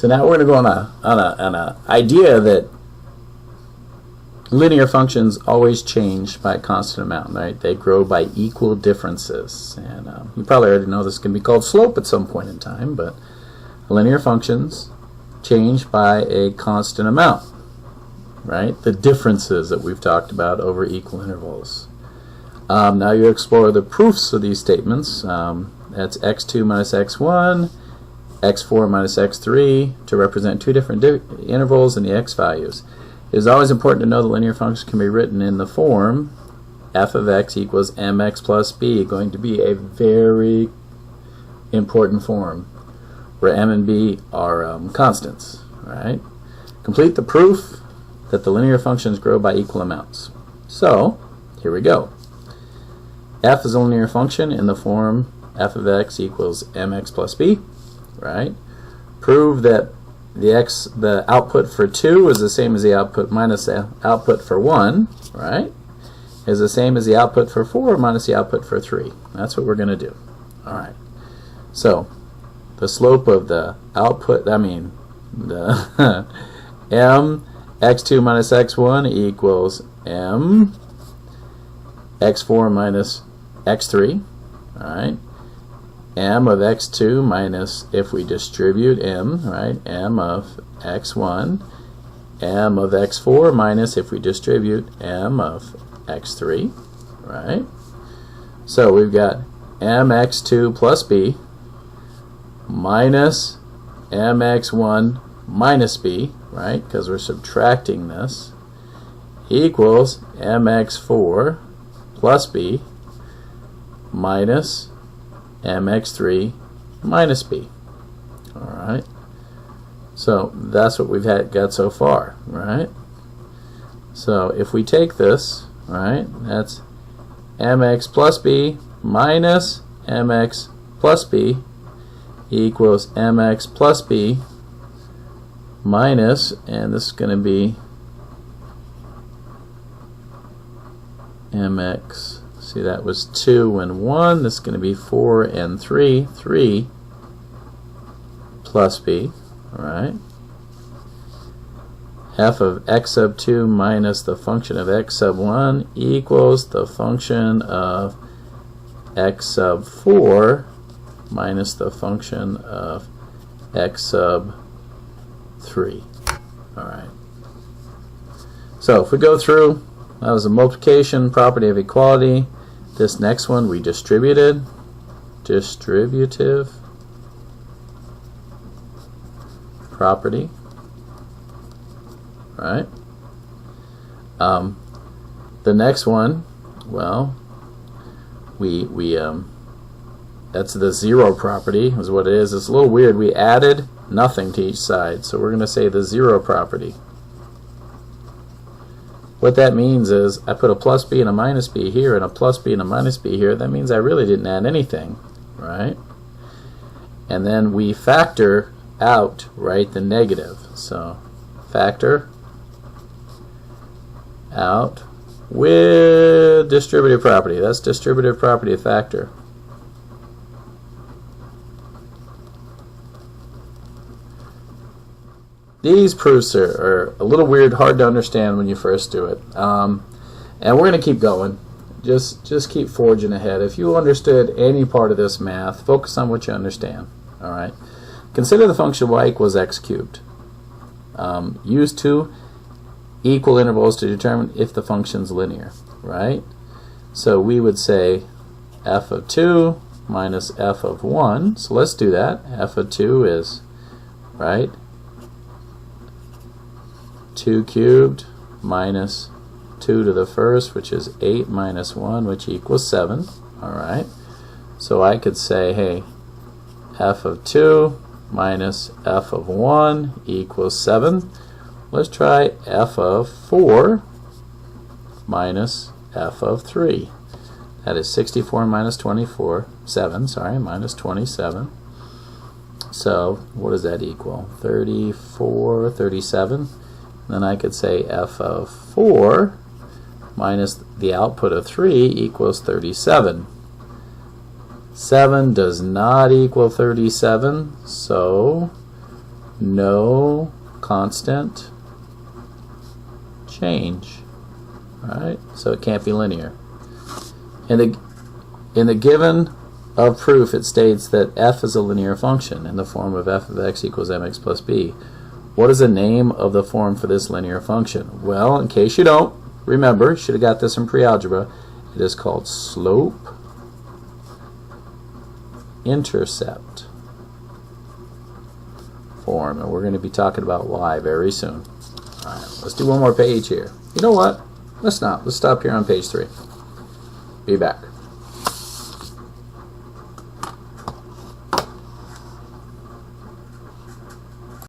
So now we're going to go on a idea that linear functions always change by a constant amount, right? They grow by equal differences. And you probably already know this can be called slope at some point in time, but linear functions change by a constant amount, right? The differences that we've talked about over equal intervals. Now you explore the proofs of these statements. That's x2 minus x1, x4 minus x3 to represent two different intervals in the x values. It is always important to know that linear functions can be written in the form f of x equals mx plus b, going to be a very important form where m and b are constants. Right? Complete the proof that the linear functions grow by equal amounts. So, here we go. F is a linear function in the form f of x equals mx plus b. Right? Prove that the output for 2 is the same as the output minus the output for 1, right? Is the same as the output for 4 minus the output for 3. That's what we're going to do. All right. So, the slope of the output, the m x2 minus x1 equals m x4 minus x3, all right? M of x2 minus, if we distribute m, right, m of x1, m of x4 minus, if we distribute m of x3, right? So we've got mx2 plus b minus mx1 minus b, right, because we're subtracting this, equals mx4 plus b minus mx3 minus b. Alright, so that's what we've got so far, right? So if we take this, right, that's mx plus b minus mx plus b equals mx plus b minus, and this is going to be mx, see that was 2 and 1, this is going to be 4 and 3, 3 plus b, alright? F of x sub 2 minus the function of x sub 1 equals the function of x sub 4 minus the function of x sub 3. Alright. So if we go through, that was a multiplication property of equality. This next one we distributed. Distributive property. Right? The next one, well, that's the zero property is what it is. It's a little weird. We added nothing to each side, so we're going to say the zero property. What that means is I put a plus b and a minus b here and a plus b and a minus b here. That means I really didn't add anything, right? And then we factor out, right, the negative. So factor out with distributive property. That's distributive property of factor. These proofs are a little weird, hard to understand when you first do it. And we're going to keep going. Just keep forging ahead. If you understood any part of this math, focus on what you understand. All right. Consider the function y equals x cubed. Use two equal intervals to determine if the function's linear. Right? So we would say f of 2 minus f of 1. So let's do that. F of 2 is, right, 2 cubed minus 2 to the first, which is 8 minus 1, which equals 7. Alright, so I could say, hey, f of 2 minus f of 1 equals 7. Let's try f of 4 minus f of 3. That is 64 minus 24, 7, sorry, minus 27. So what does that equal? 34, 37. Then I could say f of 4 minus the output of 3 equals 37. 7 does not equal 37, so no constant change. Right? So it can't be linear. In the given of proof, it states that f is a linear function in the form of f of x equals mx plus b. What is the name of the form for this linear function? Well, in case you don't remember, should have got this in pre-algebra, it is called Slope-Intercept Form, and we're going to be talking about y very soon. All right, let's do one more page here. You know what? Let's not. Let's stop here on page 3. Be back.